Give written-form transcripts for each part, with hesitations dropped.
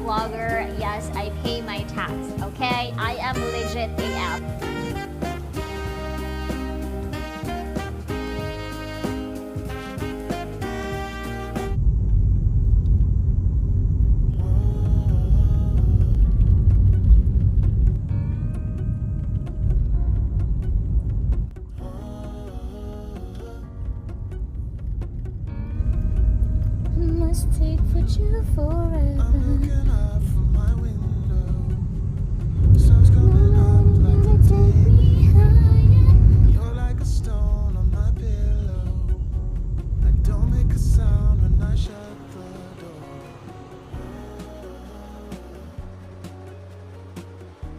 vlogger. Yes, I pay my tax, okay? I am legit AF. Must take for you forever. I'm looking up from my window. Sun's coming up like the day. You're like a stone on my pillow. I don't make a sound when I shut the door.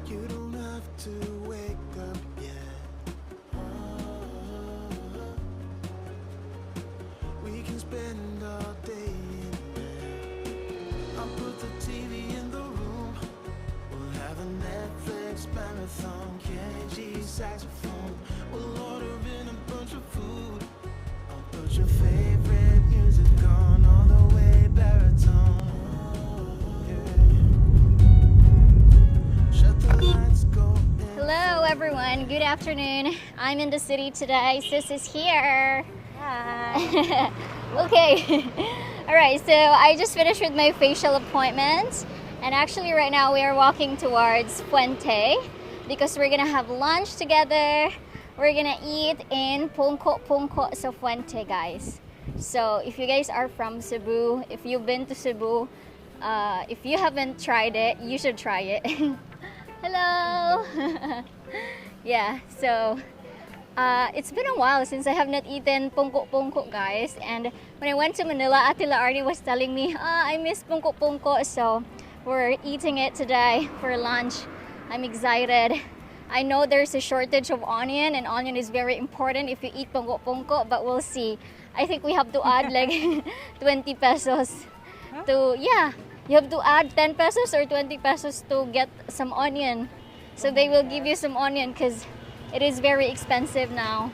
You don't have to wake up yet. We can spend all day in bed. I'll put the TV in the room. We'll have a Netflix marathon. Kenny G saxophone. We'll order in a bunch of food. I'll put your favorite music on all the way baritone. Yeah. Shut the lights, go in. Hello everyone, good afternoon. I'm in the city today. Sis is here. Hi. Okay. Alright, so I just finished with my facial appointment. And actually right now we are walking towards Puente because we're gonna have lunch together. We're gonna eat in Pungko sa Puente, guys. So if you guys are from Cebu, if you've been to Cebu, if you haven't tried it, you should try it. Hello. Yeah, so it's been a while since I have not eaten pungko, guys. And when I went to Manila, Ate Laarni was telling me, I miss pungko. So we're eating it today for lunch. I'm excited. I know there's a shortage of onion, and onion is very important if you eat pungko, but we'll see. I think we have to add like 20 pesos to, yeah, you have to add 10 pesos or 20 pesos to get some onion. So they will give you some onion because it is very expensive now.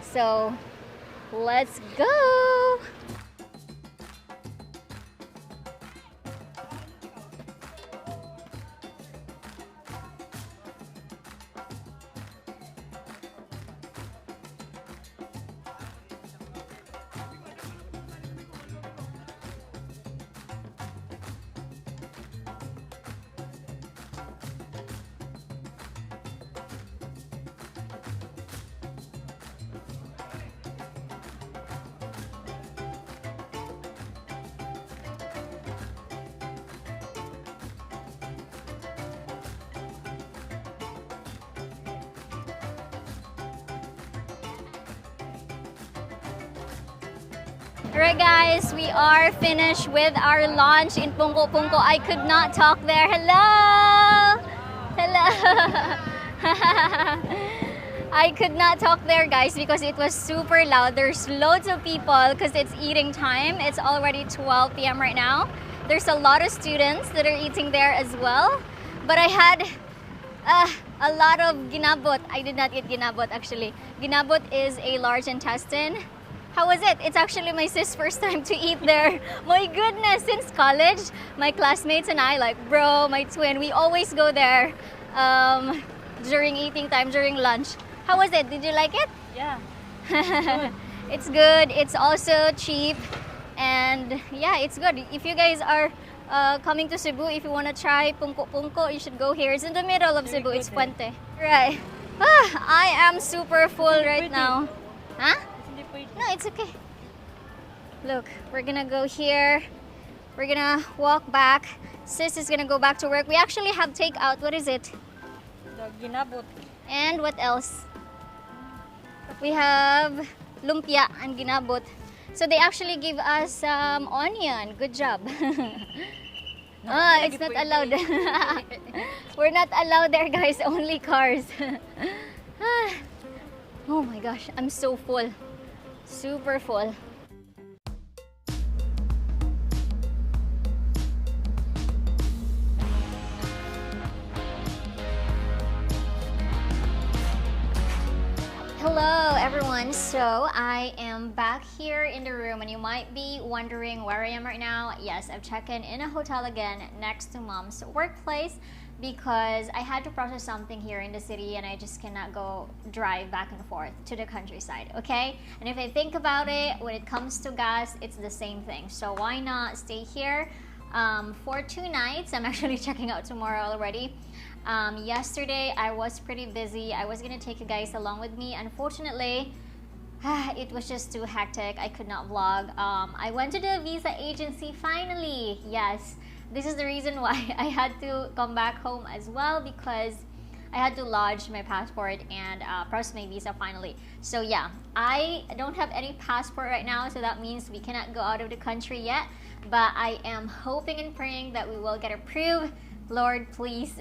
So let's go. Alright guys, we are finished with our lunch in Pungko. I could not talk there. Hello! Hello! I could not talk there, guys, because it was super loud. There's loads of people because it's eating time. It's already 12 p.m. right now. There's a lot of students that are eating there as well. But I had a lot of ginabot. I did not eat ginabot actually. Ginabot is a large intestine. How was it? It's actually my sis' first time to eat there. My goodness, since college, my classmates and I, like bro, my twin, we always go there during eating time, during lunch. How was it? Did you like it? Yeah. It's good. It's also cheap. And yeah, it's good. If you guys are coming to Cebu, if you want to try Pungko, you should go here. It's in the middle of Cebu. It's Puente. Right. I am super full right now. Huh? No, it's okay. Look, we're gonna go here. We're gonna walk back. Sis is gonna go back to work. We actually have takeout. What is it? The ginabot. And what else? We have lumpia and ginabot. So they actually give us some onion. Good job. It's not allowed. We're not allowed there, guys. Only cars. Oh my gosh, I'm so full. Super full. Hello everyone, so I am back here in the room and you might be wondering where I am right now. Yes, I've checked in a hotel again next to mom's workplace because I had to process something here in the city and I just cannot go drive back and forth to the countryside, okay? And if I think about it, when it comes to gas, it's the same thing. So why not stay here for 2 nights? I'm actually checking out tomorrow already. Yesterday I was pretty busy. I was gonna take you guys along with me. Unfortunately, it was just too hectic. I could not vlog. I went to the visa agency finally. Yes, this is the reason why I had to come back home as well, because I had to lodge my passport and process my visa finally. So yeah, I don't have any passport right now, so that means we cannot go out of the country yet. But I am hoping and praying that we will get approved. Lord, please.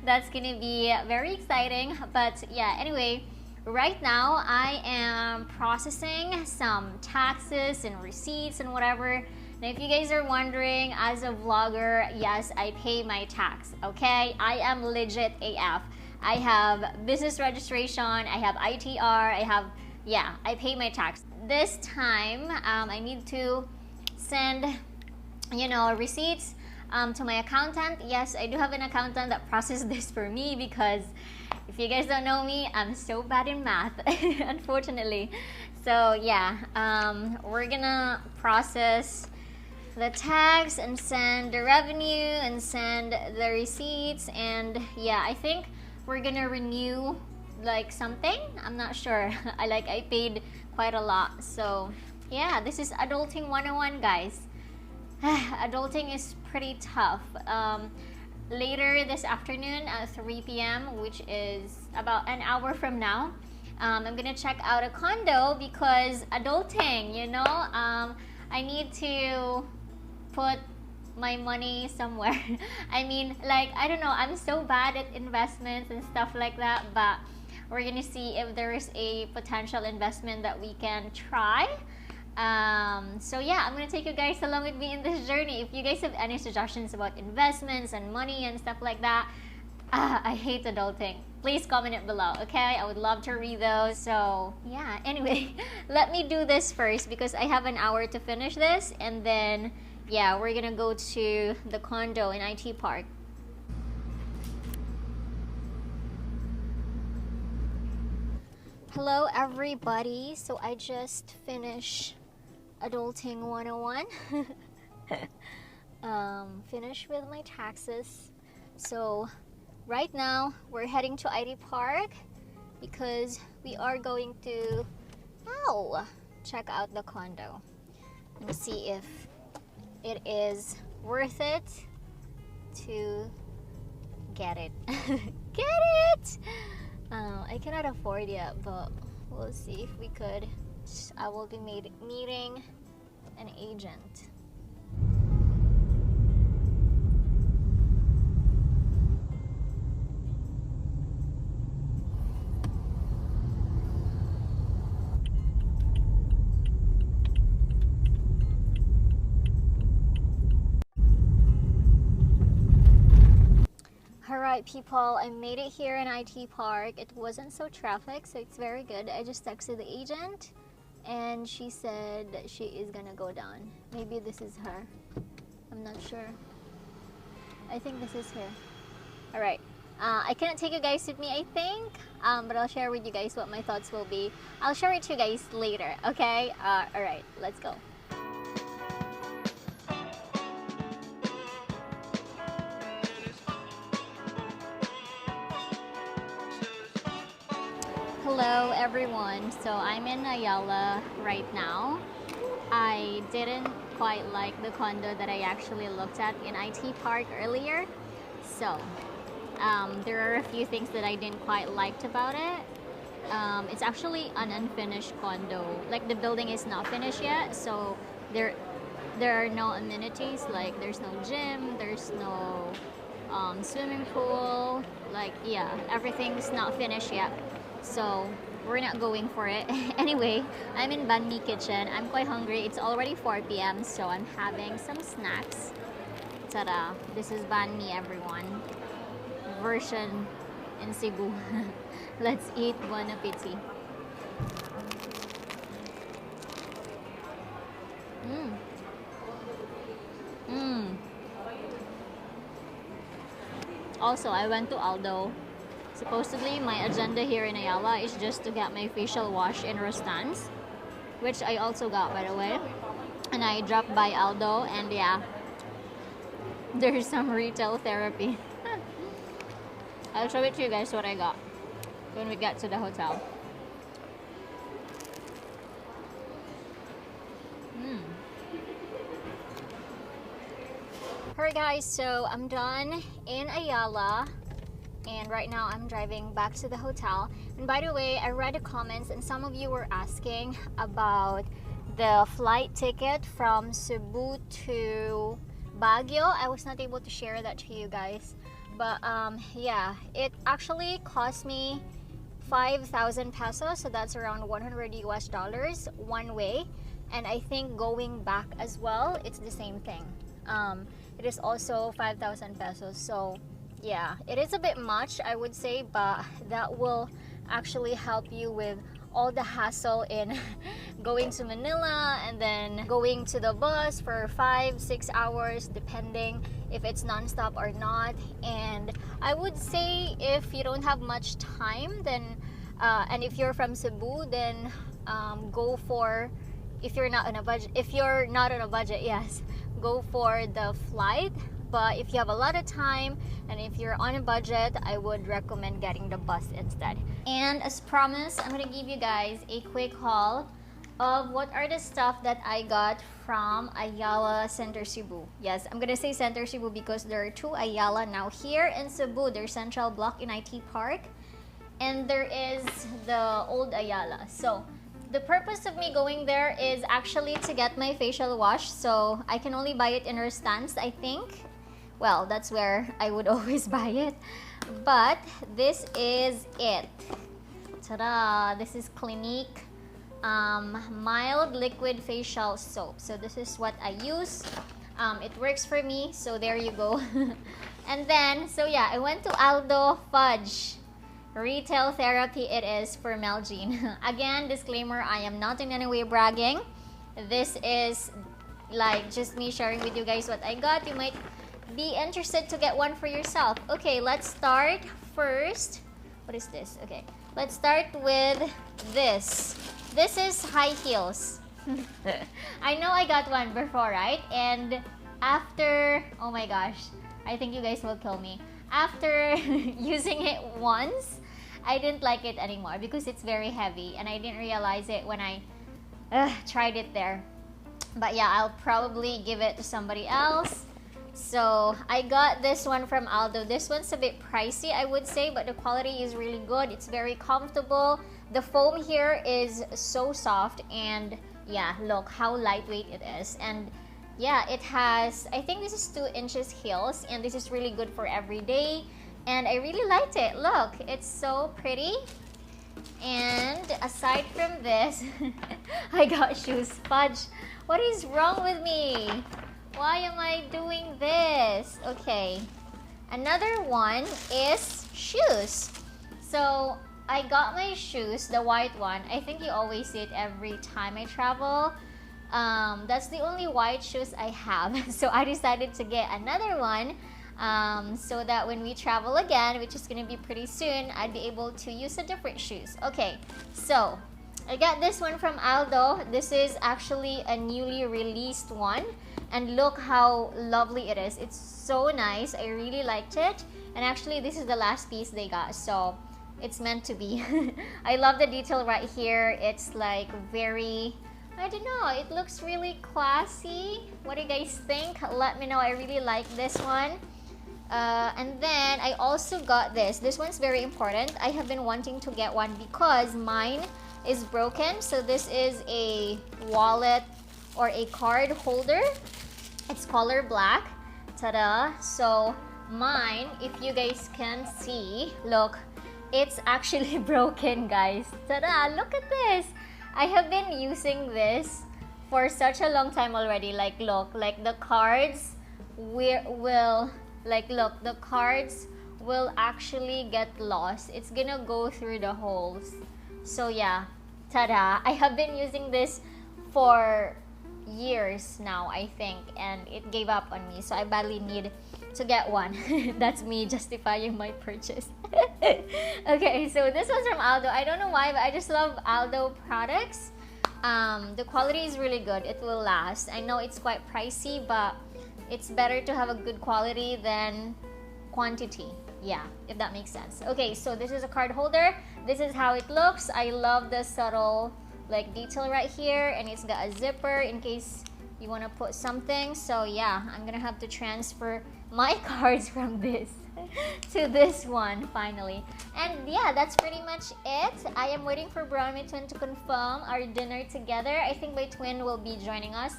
That's gonna be very exciting. But yeah, anyway, right now I am processing some taxes and receipts and whatever. Now, if you guys are wondering, as a vlogger, yes, I pay my tax, okay? I am legit AF. I have business registration, I have ITR, I pay my tax. This time, I need to send, receipts to my accountant. Yes, I do have an accountant that processes this for me because if you guys don't know me, I'm so bad in math, unfortunately. So yeah, we're gonna process the tax and send the revenue and send the receipts, and yeah, I think we're gonna renew like something. I'm not sure. I paid quite a lot. So yeah, this is adulting 101, guys. Adulting is pretty tough. Later this afternoon at 3 p.m., which is about an hour from now, I'm gonna check out a condo because adulting, I need to put my money somewhere. I mean, I don't know, I'm so bad at investments and stuff like that, but we're gonna see if there is a potential investment that we can try. So yeah, I'm gonna take you guys along with me in this journey. If you guys have any suggestions about investments and money and stuff like that, I hate adulting, please comment it below, okay? I would love to read those. So yeah, anyway, let me do this first because I have an hour to finish this, and then yeah, we're gonna go to the condo in IT Park. Hello everybody, so I just finished adulting 101. Finished with my taxes. So right now we're heading to IT Park because we are going to check out the condo and see if it is worth it to get it. Get it! I cannot afford yet, but we'll see if we could. I will be meeting an agent. Alright people, I made it here in IT Park. It wasn't so traffic, so it's very good. I just texted the agent and she said that she is gonna go down. Maybe this is her. I'm not sure. I think this is her. Alright. I cannot take you guys with me, I think. But I'll share with you guys what my thoughts will be. I'll share it to you guys later, okay? Alright, let's go. Hello everyone, so I'm in Ayala right now. I didn't quite like the condo that I actually looked at in IT Park earlier, so there are a few things that I didn't quite like about it. It's actually an unfinished condo, like the building is not finished yet, so there are no amenities, like there's no gym, there's no swimming pool, everything's not finished yet. So we're not going for it. Anyway, I'm in Banh Mi kitchen. I'm quite hungry. It's already 4 p.m. so I'm having some snacks. Ta-da! This is Banh Mi, everyone. Version in Cebu. Let's eat Bon Appetit. Mm. Mm. Also, I went to Aldo. Supposedly, my agenda here in Ayala is just to get my facial wash in Rostan's, which I also got, by the way. And I dropped by Aldo, and yeah, there's some retail therapy. I'll show it to you guys what I got when we get to the hotel. Alright guys, so I'm done in Ayala, and right now I'm driving back to the hotel. And by the way, I read the comments and some of you were asking about the flight ticket from Cebu to Baguio. I was not able to share that to you guys, but yeah, it actually cost me 5,000 pesos, so that's around 100 US dollars one way. And I think going back as well, it's the same thing. It is also 5,000 pesos. So yeah, it is a bit much, I would say, but that will actually help you with all the hassle in going to Manila and then going to the bus for 5-6 hours, depending if it's non-stop or not. And I would say if you don't have much time, then and if you're from Cebu, then go for, if you're not on a budget, yes, go for the flight. But if you have a lot of time and if you're on a budget, I would recommend getting the bus instead. And as promised, I'm gonna give you guys a quick haul of what are the stuff that I got from Ayala Center Cebu. Yes, I'm gonna say Center Cebu because there are two Ayala now here in Cebu. There's Central Block in IT Park, and there is the old Ayala. So the purpose of me going there is actually to get my facial wash. So I can only buy it in Rostan's, I think. Well, that's where I would always buy it. But this is it. Ta-da! This is Clinique mild liquid facial soap. So this is what I use. It works for me, so there you go. And then, so yeah, I went to Aldo Fudge. Retail therapy it is for Meljean. Again, disclaimer, I am not in any way bragging. This is like just me sharing with you guys what I got. You might be interested to get one for yourself. Okay, let's start first. What is this? Okay, let's start with this. This is high heels. I know I got one before, right? And after, oh my gosh, I think you guys will kill me. After using it once, I didn't like it anymore because it's very heavy and I didn't realize it when I tried it there. But yeah, I'll probably give it to somebody else. So I got this one from Aldo. This one's a bit pricey, I would say, but the quality is really good. It's very comfortable. The foam here is so soft, and yeah, look how lightweight it is. And yeah, it has, I think this is 2 inches heels, and this is really good for every day. And I really liked it. Look, it's so pretty. And aside from this, I got shoes. Fudge, what is wrong with me? Why am I doing this? Okay, another one is shoes. So I got my shoes, the white one. I think you always see it every time I travel. That's the only white shoes I have. So I decided to get another one so that when we travel again, which is going to be pretty soon, I'd be able to use a different shoes. Okay, so I got this one from Aldo. This is actually a newly released one. And look how lovely it is. It's so nice. I really liked it. And actually, this is the last piece they got. So it's meant to be. I love the detail right here. It's like very, I don't know, it looks really classy. What do you guys think? Let me know. I really like this one. And then I also got this. This one's very important. I have been wanting to get one because mine is broken. So this is a wallet or a card holder. It's color black. Ta-da! So mine, if you guys can see, look, it's actually broken, guys. Ta-da! Look at this. I have been using this for such a long time already. Like, look, like the cards will will actually get lost. It's gonna go through the holes. So yeah, ta-da! I have been using this for years now, I think, and it gave up on me, so I badly need to get one. That's me justifying my purchase. Okay, so this one's from Aldo. I don't know why, but I just love Aldo products. The quality is really good. It will last. I know it's quite pricey, but it's better to have a good quality than quantity. Yeah, if that makes sense. Okay, so this is a card holder. This is how it looks. I love the subtle like detail right here, and it's got a zipper in case you want to put something. So yeah, I'm gonna have to transfer my cards from this to this one finally. And yeah, that's pretty much it. I am waiting for Brown My Twin to confirm our dinner together. I think my twin will be joining us,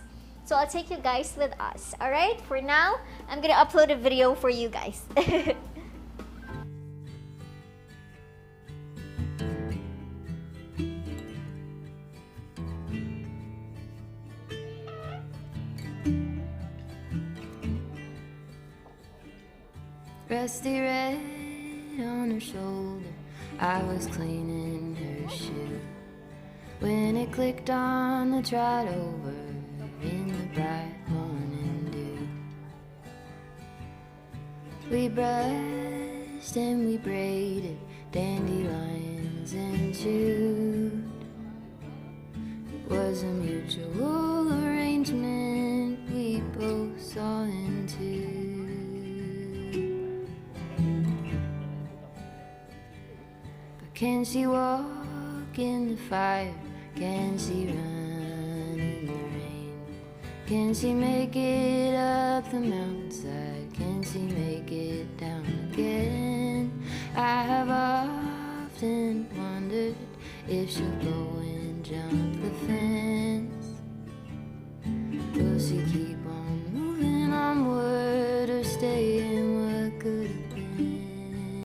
so I'll take you guys with us. All right, for now I'm gonna upload a video for you guys. Rusty red on her shoulder, I was cleaning her shoe when it clicked on the trot over in the bright morning dew. We brushed and we braided dandelions and chewed. It was a mutual arrangement we both saw into. Can she walk in the fire? Can she run in the rain? Can she make it up the mountainside? Can she make it down again? I have often wondered if she'll go and jump the fence. Will she keep on moving onward or stay